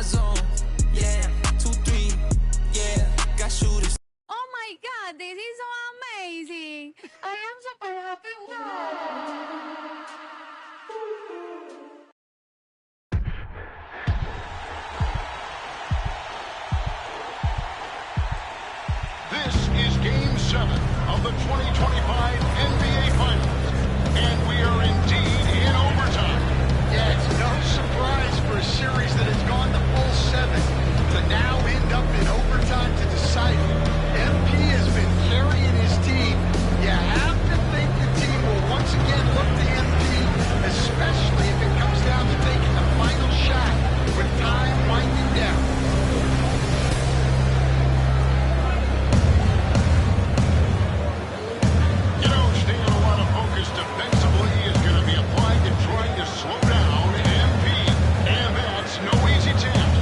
my zone. Yeah, 2-3, yeah, got shooters. Oh my God, this is so amazing. I am super happy. This is Game 7 of the 2025 NBA Finals, and we are indeed in overtime. Yeah, it's no surprise for a series that has gone the full 7 to now end up in overtime to decide it. MP has been carrying his team. You have to think the team will once again look to MP, especially if it comes down to taking the final shot with time winding down. You know, Stan, a lot of focus defensively is going to be applied to trying to slow down MP, and that's no easy task.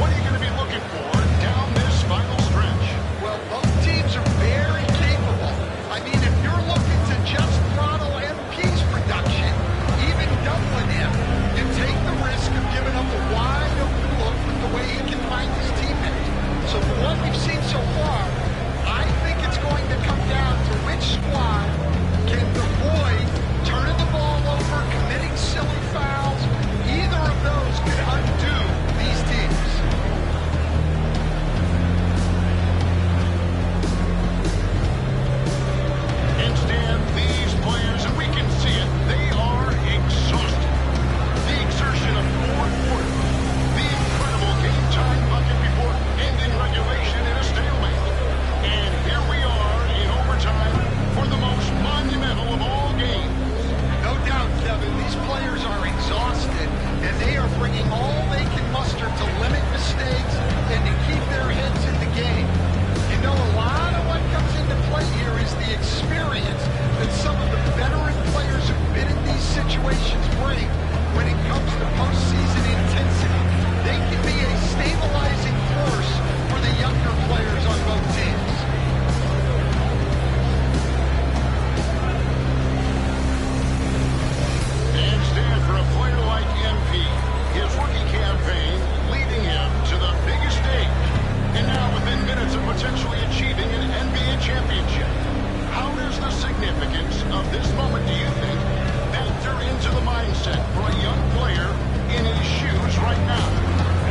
What are you going to be looking for down this final stretch? Well, both teams are very capable. I mean, if you're looking to just throttle MP's production, even doubling him, you take the risk of giving up a wide open look with the way he can find his teammates. So for what we've seen so far, I think it's going to come down to which squad can avoid turning the ball over, committing silly fouls. Either of those could undo these teams. And Stan, these players, and we can see it, they are exhausted. The exertion of 4 quarters, the incredible game-time bucket before ending regulation in a stalemate. And here we are in overtime for the most monumental of all games. No doubt, Kevin, these players are exhausted, and they are bringing all they can muster to limit mistakes and to keep their heads in the game. You know, a lot of what comes into play here is the experience that some of the veteran players who've been in these situations bring when it comes to postseason intensity. They can be a stabilizing force for the younger players on both teams. And Stan, for a player like MP, his rookie campaign leading him to the biggest stage. And now within minutes of potentially achieving an NBA championship. How does the significance of this moment, do you think, factor into the mindset for a young player in his shoes right now?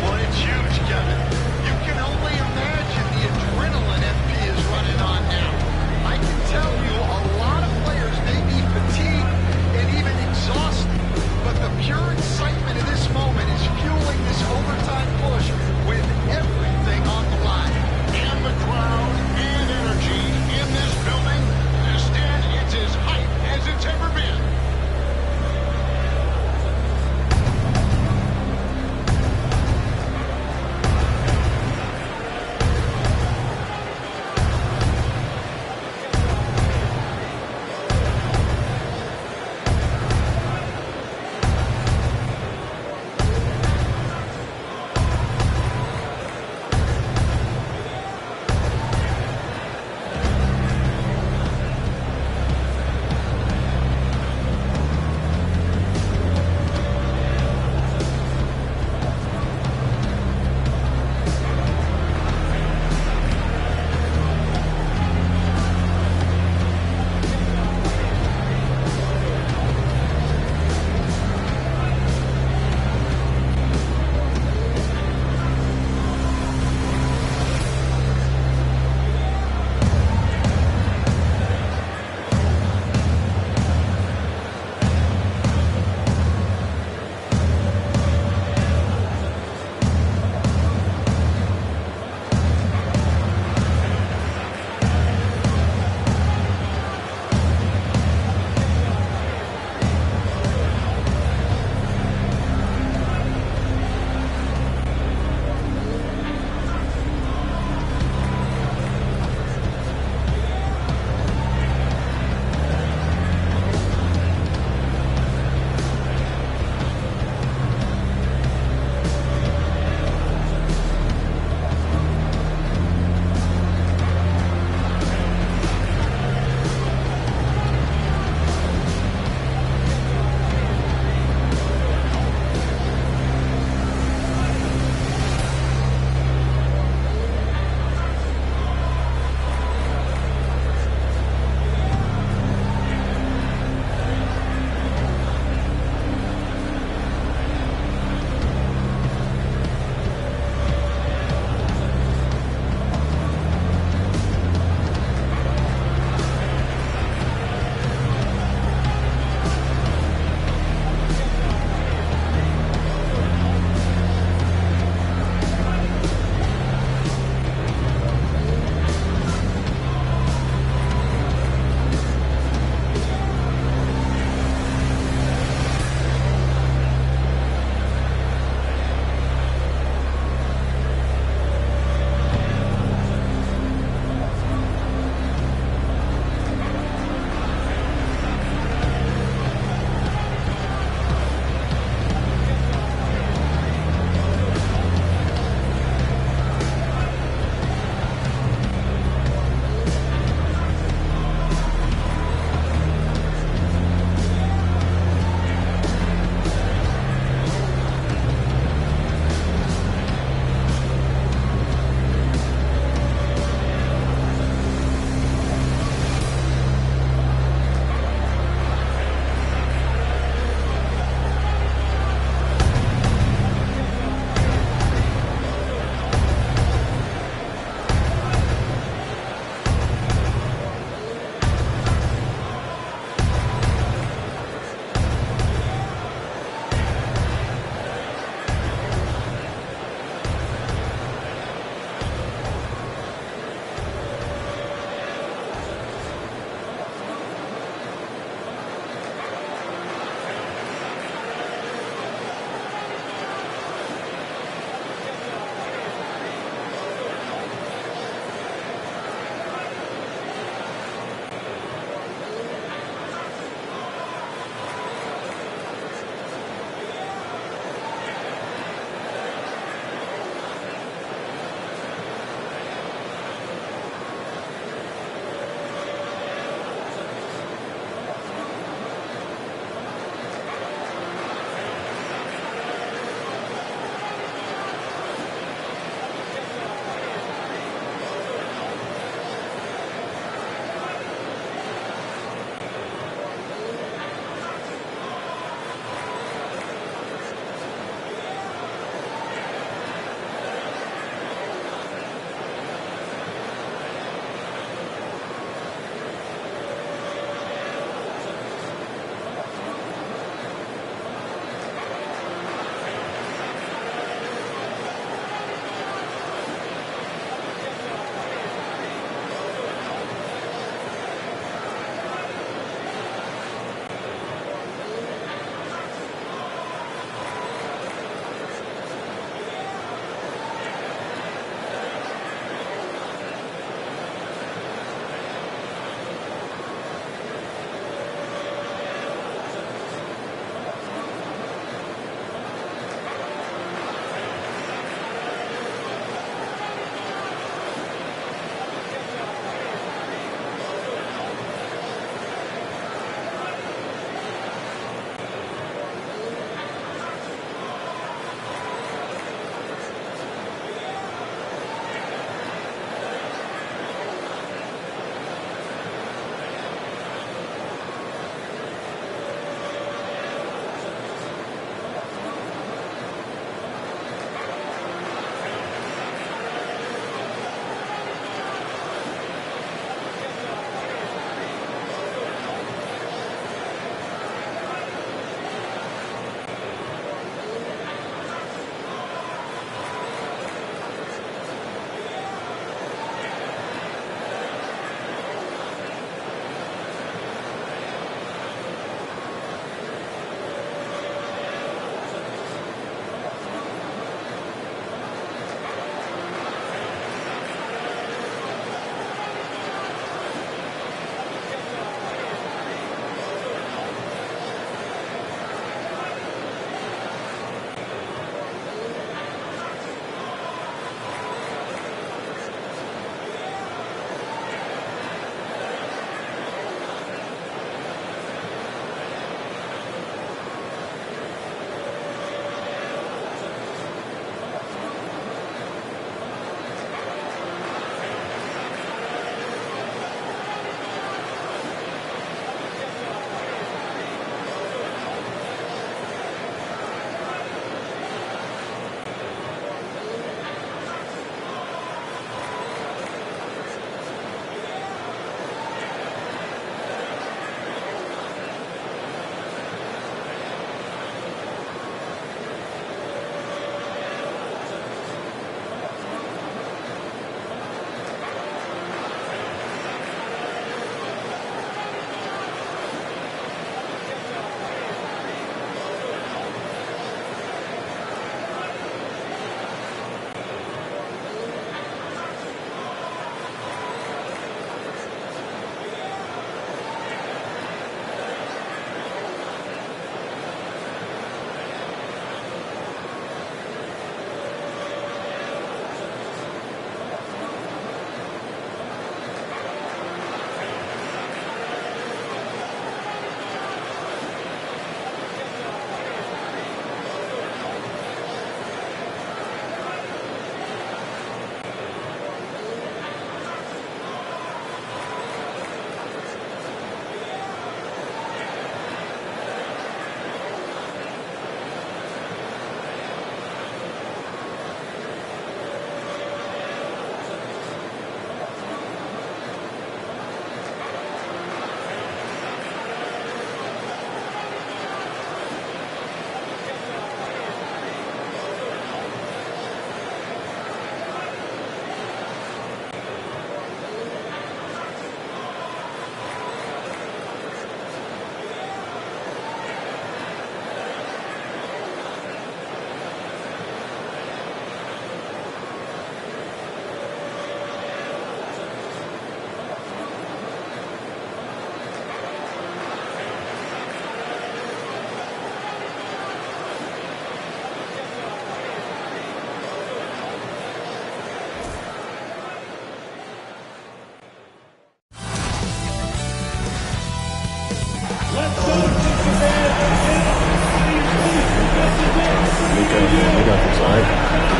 Well, it's huge, Kevin. You can only imagine the adrenaline MP is running on now. I can tell you a lot of players may be fatigued and even exhausted, but the pure excitement of this moment is fueling this overtime push with everything on the line. And the crowd and energy in this building, Stan, it's as hype as it's ever been.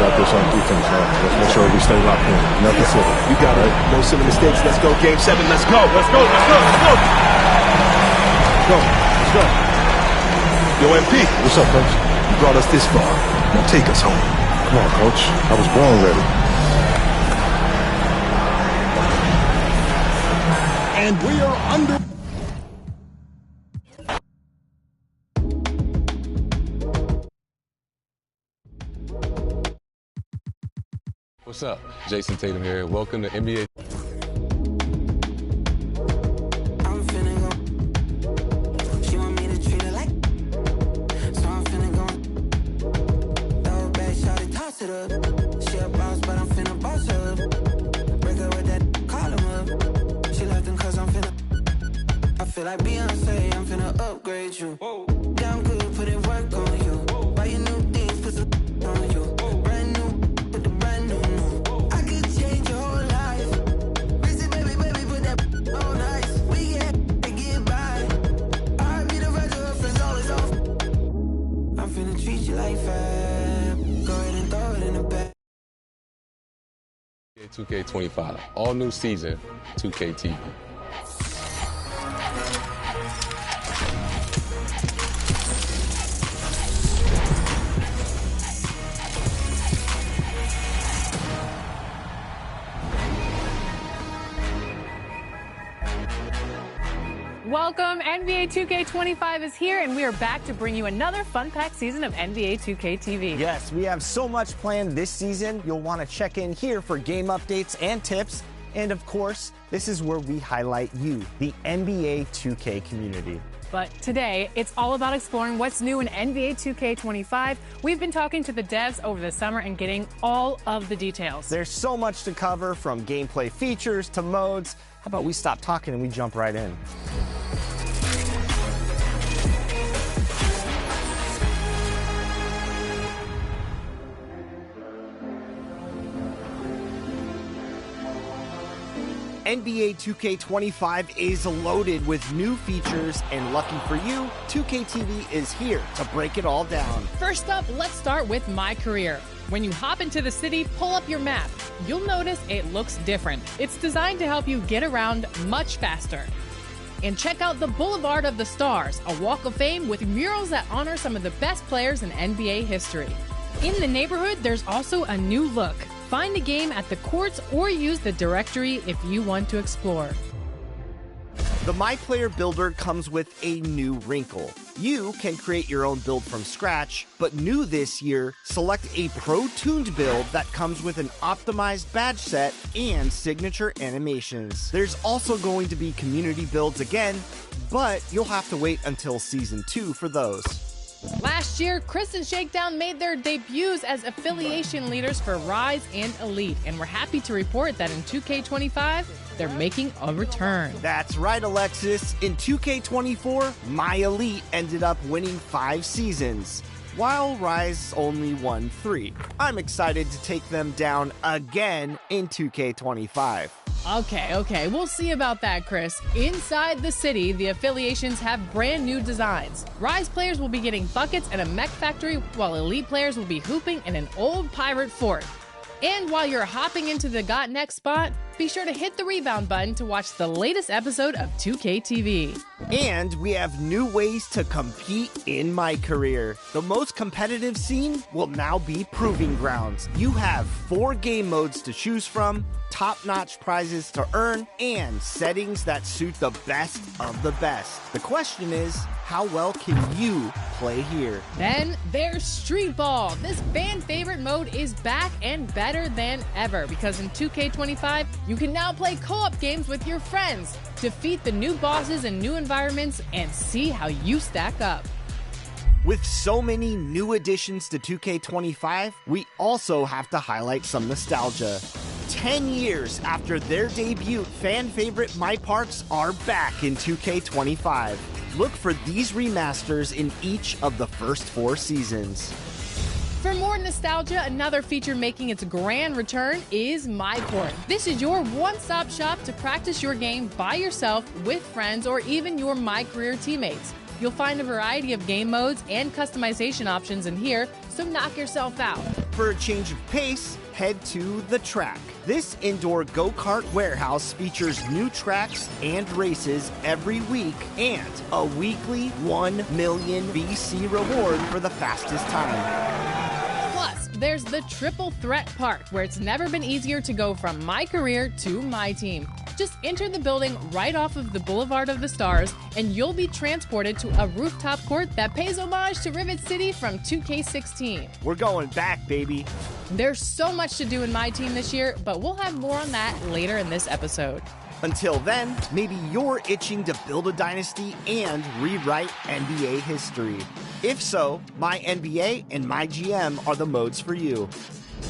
got this on defense, man. Let's make sure we stay locked in. Nothing silly. You got it. No silly mistakes. Let's go. Game 7. Let's go. Let's go. Let's go. Let's go. Let's go. Let's go. Yo, MP. What's up, coach? You brought us this far. Now take us home. Come on, coach. I was born ready. And we are under. What's up? Jason Tatum here. Welcome to NBA. I'm finna go. She want me to treat her like. So I'm finna go. Throw it back, shot it, toss it up. She a boss, but I'm finna boss her up. Break her with that, call him up. She left him cause I'm finna. I feel like Beyonce, I'm finna upgrade you. Damn good, put in work on you. Buy you new things, put some on you. Brand new, put the brand new. I could change your whole life. Busy baby, baby, put that on ice. We get by. I be the rest of her friends always off. I'm finna treat you like fab. Go ahead and throw it in the back. 2K25. All new season, 2K TV. Welcome, NBA 2K25 is here, and we are back to bring you another fun-packed season of NBA 2K TV. Yes, we have so much planned this season. You'll want to check in here for game updates and tips. And of course, this is where we highlight you, the NBA 2K community. But today, it's all about exploring what's new in NBA 2K25. We've been talking to the devs over the summer and getting all of the details. There's so much to cover, from gameplay features to modes. How about we stop talking and we jump right in? NBA 2K25 is loaded with new features, and lucky for you, 2K TV is here to break it all down. First up, let's start with My Career. When you hop into the city, pull up your map. You'll notice it looks different. It's designed to help you get around much faster. And check out the Boulevard of the Stars, a walk of fame with murals that honor some of the best players in NBA history. In the neighborhood, there's also a new look. Find a game at the courts or use the directory if you want to explore. The My Player Builder comes with a new wrinkle. You can create your own build from scratch, but new this year, select a pro-tuned build that comes with an optimized badge set and signature animations. There's also going to be community builds again, but you'll have to wait until Season 2 for those. Last year, Chris and Shakedown made their debuts as affiliation leaders for Rise and Elite, and we're happy to report that in 2K25, they're making a return. That's right, Alexis. In 2K24, My Elite ended up winning 5 seasons, while Rise only won 3. I'm excited to take them down again in 2K25. Okay, we'll see about that, Chris. Inside the city, the affiliations have brand new designs. Rise players will be getting buckets at a mech factory, while Elite players will be hooping in an old pirate fort. And while you're hopping into the Got Next spot, be sure to hit the rebound button to watch the latest episode of 2K TV. And we have new ways to compete in My Career. The most competitive scene will now be Proving Grounds. You have 4 game modes to choose from, top-notch prizes to earn, and settings that suit the best of the best. The question is, how well can you play here? Then there's Street Ball. This fan favorite mode is back and better than ever, because in 2K25, you can now play co-op games with your friends, defeat the new bosses in new environments, and see how you stack up. With so many new additions to 2K25, we also have to highlight some nostalgia. 10 years after their debut, fan favorite My Parks are back in 2K25. Look for these remasters in each of the first 4 seasons. For more nostalgia, another feature making its grand return is MyCourt. This is your one-stop shop to practice your game by yourself, with friends, or even your My Career teammates. You'll find a variety of game modes and customization options in here, so knock yourself out. For a change of pace, head to The Track. This indoor go-kart warehouse features new tracks and races every week and a weekly 1 million VC reward for the fastest time. Plus, there's the Triple Threat Park, where it's never been easier to go from my career to my team. Just enter the building right off of the Boulevard of the Stars, and you'll be transported to a rooftop court that pays homage to Rivet City from 2K16. We're going back, baby. There's so much to do in my team this year, but we'll have more on that later in this episode. Until then, maybe you're itching to build a dynasty and rewrite NBA history. If so, My NBA and My GM are the modes for you.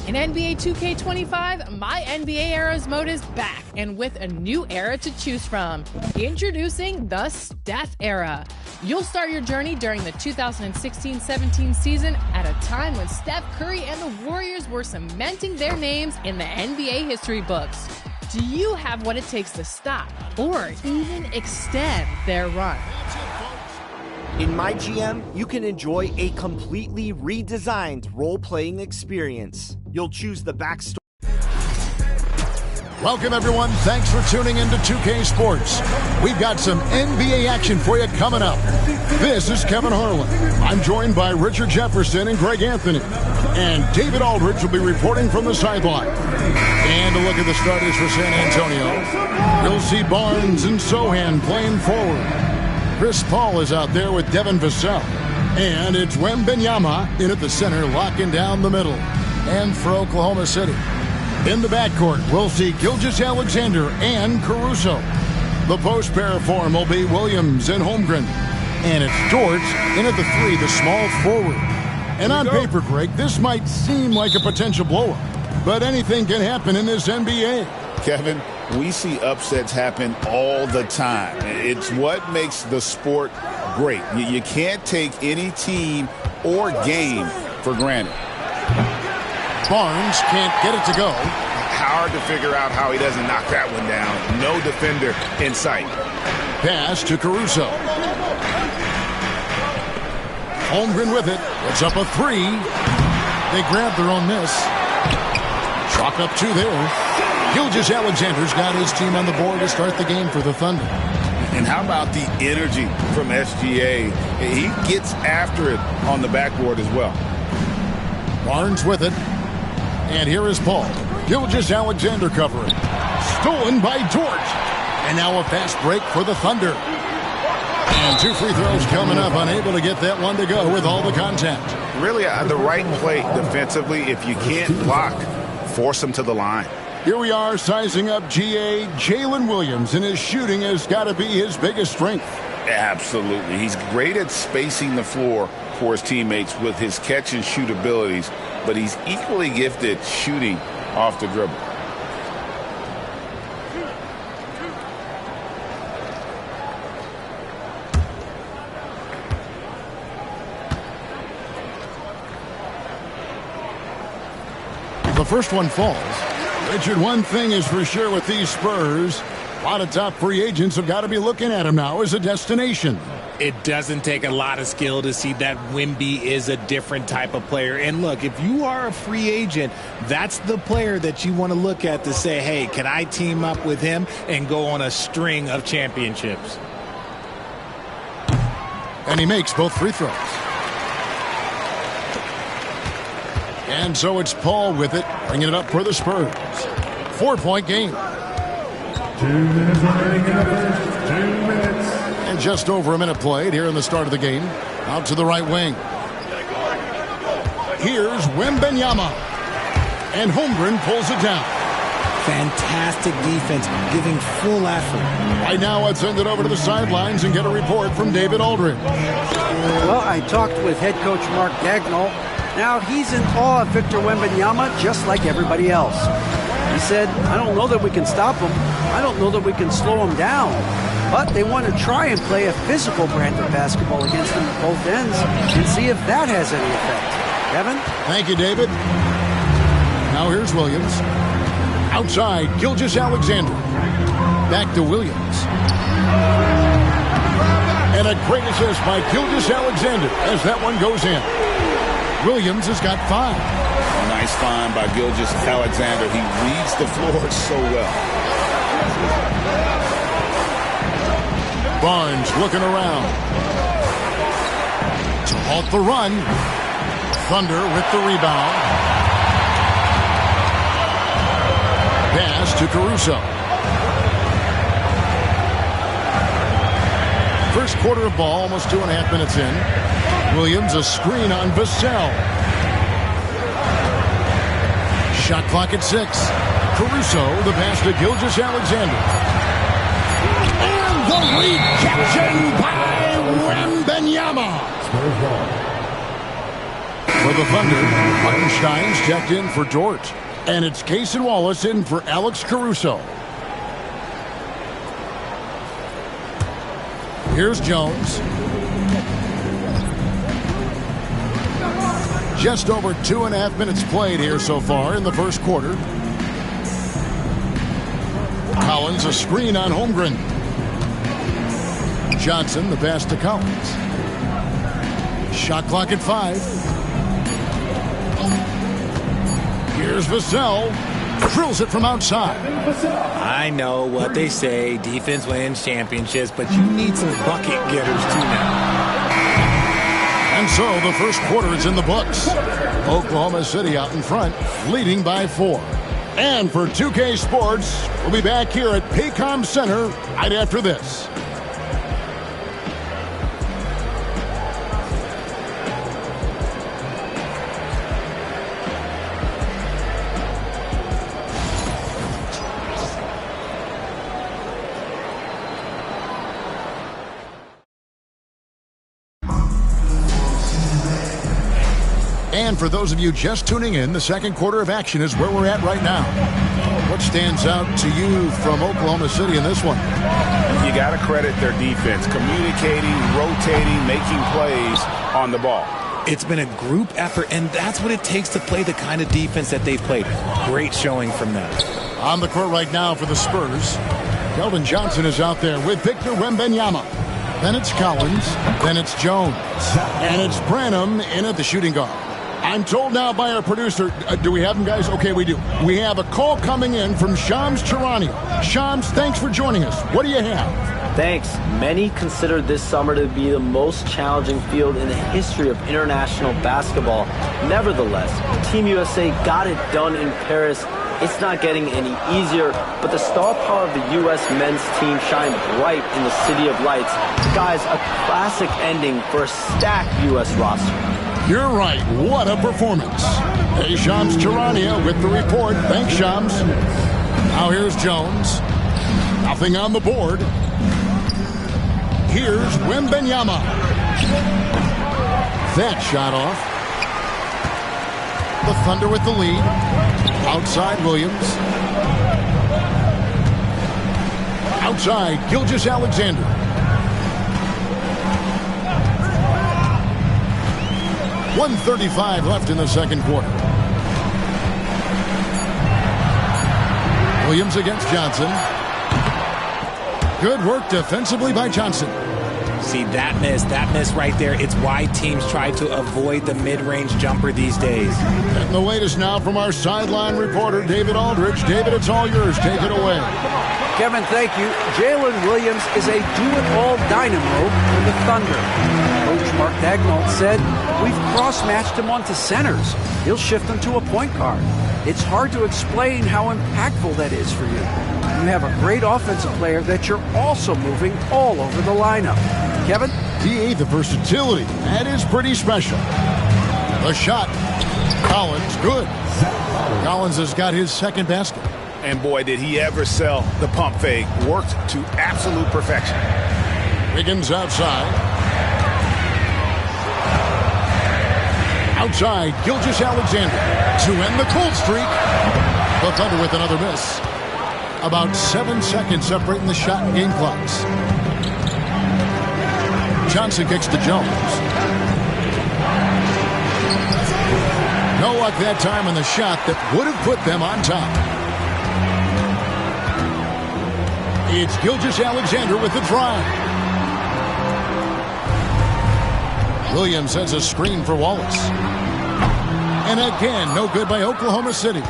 In NBA 2K25, My NBA Era's mode is back, and with a new era to choose from. Introducing the Steph Era. You'll start your journey during the 2016-17 season at a time when Steph Curry and the Warriors were cementing their names in the NBA history books. Do you have what it takes to stop or even extend their run? In My GM, you can enjoy a completely redesigned role-playing experience. You'll choose the backstory. Welcome, everyone. Thanks for tuning into 2K Sports. We've got some NBA action for you coming up. This is Kevin Harlan. I'm joined by Richard Jefferson and Greg Anthony. And David Aldridge will be reporting from the sideline. And a look at the starters for San Antonio. You'll see Barnes and Sohan playing forward. Chris Paul is out there with Devin Vassell. And it's Wembanyama in at the center, locking down the middle. And for Oklahoma City, in the backcourt, we'll see Gilgeous-Alexander and Caruso. The post pair form will be Williams and Holmgren. And it's George in at the 3, the small forward. And on paper, Greg, this might seem like a potential blowout, but anything can happen in this NBA. Kevin, we see upsets happen all the time. It's what makes the sport great. You can't take any team or game for granted. Barnes can't get it to go. Hard to figure out how he doesn't knock that one down. No defender in sight. Pass to Caruso. Holmgren with it. It's up a 3. They grab their own miss. Chalk up 2 there. Gilgeous-Alexander's got his team on the board to start the game for the Thunder. And how about the energy from SGA? He gets after it on the backboard as well. Barnes with it. And here is Paul. Gilgeous-Alexander covering. Stolen by George. And now a fast break for the Thunder. And 2 free throws coming up. Unable to get that one to go with all the contact. Really the right play defensively. If you can't block, force him to the line. Here we are sizing up GA. Jalen Williams, and his shooting has got to be his biggest strength. Absolutely. He's great at spacing the floor for his teammates with his catch and shoot abilities, but he's equally gifted shooting off the dribble. The first one falls. Richard, one thing is for sure with these Spurs, a lot of top free agents have got to be looking at him now as a destination. It doesn't take a lot of skill to see that Wemby is a different type of player. And look, if you are a free agent, that's the player that you want to look at to say, hey, can I team up with him and go on a string of championships? And he makes both free throws. And so it's Paul with it, bringing it up for the Spurs. 4-point game. 2 minutes remaining in the first. 2 minutes. And just over a minute played here in the start of the game. Out to the right wing. Here's Wembanyama. And Holmgren pulls it down. Fantastic defense, giving full effort. Right now, let's send it over to the sidelines and get a report from David Aldridge. Well, I talked with head coach Mark Dagnall. Now, he's in awe of Victor Wembanyama just like everybody else. He said, I don't know that we can stop him. I don't know that we can slow him down. But they want to try and play a physical brand of basketball against him at both ends and see if that has any effect. Kevin? Thank you, David. Now here's Williams. Outside, Gilgeous-Alexander. Back to Williams. And a great assist by Gilgeous-Alexander as that one goes in. Williams has got 5. Nice find by Gilgeous-Alexander. He reads the floor so well. Barnes looking around to halt the run. Thunder with the rebound. Pass to Caruso. First quarter of ball, almost 2.5 minutes in. Williams a screen on Vassell. Shot clock at 6. Caruso, the pass to Gilgeous-Alexander. And the rejection by Wembanyama. For the Thunder, Hartenstein's checked in for Dort. And it's Cason Wallace in for Alex Caruso. Here's Jones. Just over 2.5 minutes played here so far in the first quarter. Collins a screen on Holmgren. Johnson the pass to Collins. Shot clock at 5. Here's Vassell. Drills it from outside. I know what they say, defense wins championships, but you need some bucket getters too now. And so the first quarter is in the books. Oklahoma City out in front, leading by 4. And for 2K Sports, we'll be back here at Paycom Center right after this. And for those of you just tuning in, the second quarter of action is where we're at right now. What stands out to you from Oklahoma City in this one? You got to credit their defense, communicating, rotating, making plays on the ball. It's been a group effort, and that's what it takes to play the kind of defense that they've played. Great showing from them. On the court right now for the Spurs, Keldon Johnson is out there with Victor Wembanyama. Then it's Collins, then it's Jones, and it's Branham in at the shooting guard. I'm told now by our producer, do we have him, guys? Okay, we do. We have a call coming in from Shams Charania. Shams, thanks for joining us. What do you have? Thanks. Many consider this summer to be the most challenging field in the history of international basketball. Nevertheless, Team USA got it done in Paris. It's not getting any easier, but the star power of the U.S. men's team shined bright in the City of Lights. Guys, a classic ending for a stacked U.S. roster. You're right. What a performance. Hey, Shams Charania with the report. Thanks, Shams. Now here's Jones. Nothing on the board. Here's Wembanyama. That shot off. The Thunder with the lead. Outside Williams. Outside Gilgeous-Alexander. 1:35 left in the second quarter. Williams against Johnson. Good work defensively by Johnson. See, that miss right there, it's why teams try to avoid the mid-range jumper these days. And the latest now from our sideline reporter, David Aldridge. David, it's all yours. Take it away. Kevin, thank you. Jalen Williams is a do-it-all dynamo for the Thunder. Coach Mark Daigneault said, we've cross-matched him onto centers. He'll shift them to a point guard. It's hard to explain how impactful that is for you. You have a great offensive player that you're also moving all over the lineup. Kevin? DA, the versatility. That is pretty special. The shot. Collins, good. Collins has got his second basket. And boy, did he ever sell the pump fake. Worked to absolute perfection. Wiggins outside. Outside, Gilgeous-Alexander to end the cold streak. The Thunder with another miss. About 7 seconds separating the shot and game clocks. Johnson kicks to Jones. No luck that time on the shot that would have put them on top. It's Gilgeous-Alexander with the drive. Williams sends a screen for Wallace. And again, no good by Oklahoma City.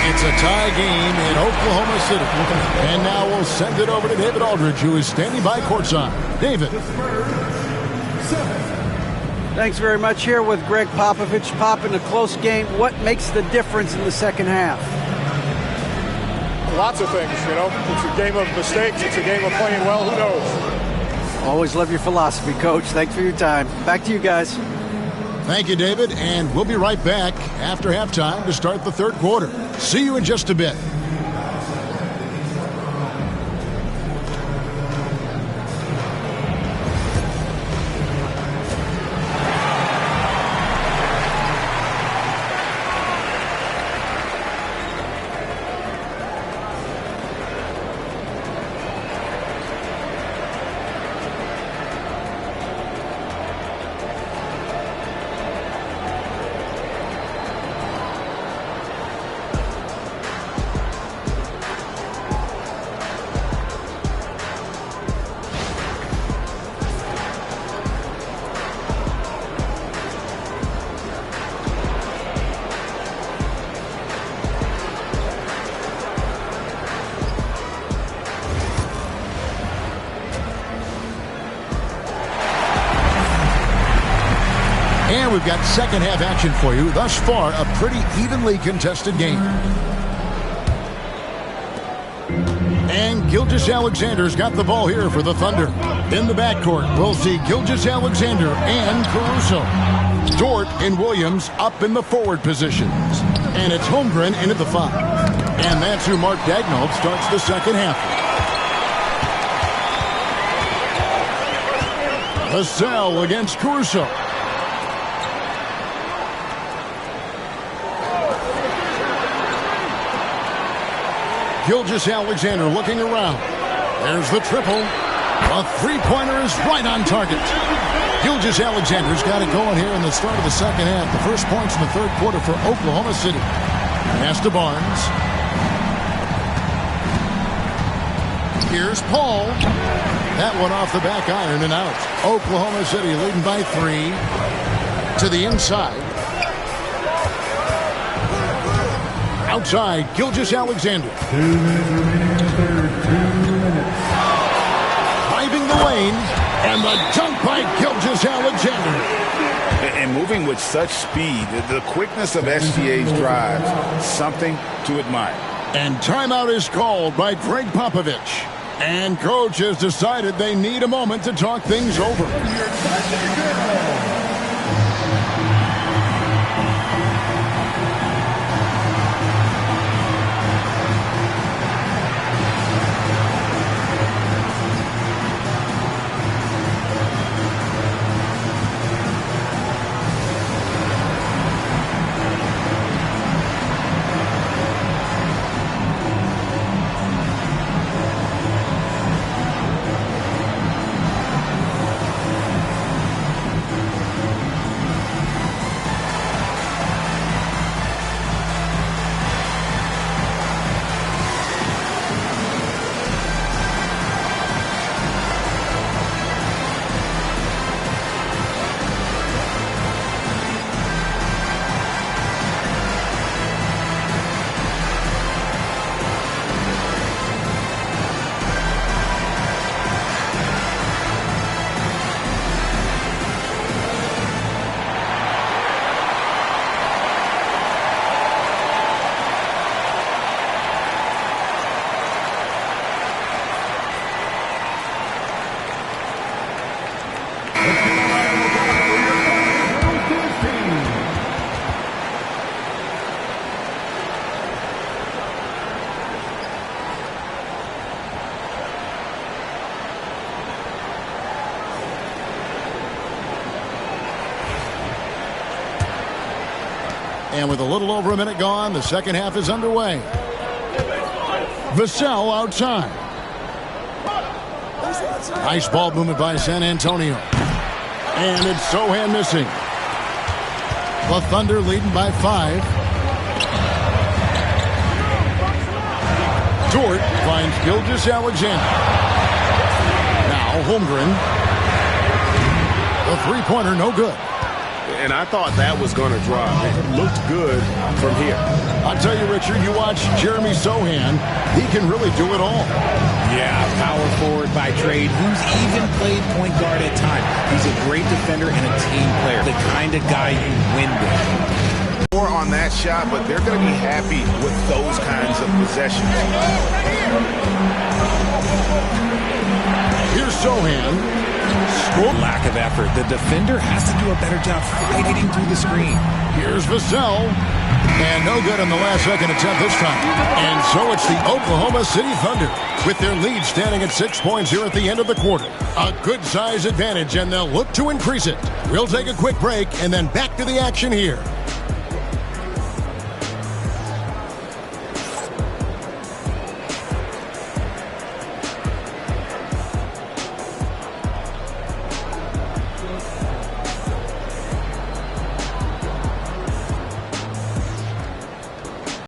It's a tie game in Oklahoma City. And now we'll send it over to David Aldridge, who is standing by courtside. David. Thanks very much. Here with Greg Popovich. Pop, in a close game, what makes the difference in the second half? Lots of things, you know. It's a game of mistakes. It's a game of playing well. Who knows? Always love your philosophy, Coach. Thanks for your time. Back to you guys. Thank you, David. And we'll be right back after halftime to start the third quarter. See you in just a bit. We've got second half action for you. Thus far, a pretty evenly contested game. And Gilgeous-Alexander's got the ball here for the Thunder. In the backcourt, we'll see Gilgeous-Alexander and Caruso. Dort and Williams up in the forward positions. And it's Holmgren into the 5. And that's who Mark Daigneault starts the second half. Vassell against Caruso. Gilgeous-Alexander looking around. There's the triple. A three-pointer is right on target. Gilgeous-Alexander's got it going here in the start of the second half. The first points in the third quarter for Oklahoma City. Pass to Barnes. Here's Paul. That one off the back iron and out. Oklahoma City leading by 3. To the inside. Outside, Gilgeous-Alexander. 2 minutes remaining in the third. 2 minutes. Driving the lane, and the dunk by Gilgeous-Alexander. And moving with such speed, the quickness of SGA's drives, something to admire. And timeout is called by Greg Popovich. And coach has decided they need a moment to talk things over. And with a little over a minute gone, the second half is underway. Vassell outside. Nice ball movement by San Antonio. And it's Sochan missing. The Thunder leading by 5. Dort finds Gilgeous-Alexander. Now Al Holmgren. The three-pointer, no good. And I thought that was going to drop. It looked good from here. I'll tell you, Richard, you watch Jeremy Sohan. He can really do it all. Yeah, power forward by trade, who's even played point guard at times. He's a great defender and a team player, the kind of guy you win with. More on that shot, but they're going to be happy with those kinds of possessions. Here's Sohan. Lack of effort. The defender has to do a better job fighting through the screen. Here's Vassell. And no good on the last second attempt this time. And so it's the Oklahoma City Thunder with their lead standing at 6 points here at the end of the quarter. A good size advantage, and they'll look to increase it. We'll take a quick break and then back to the action here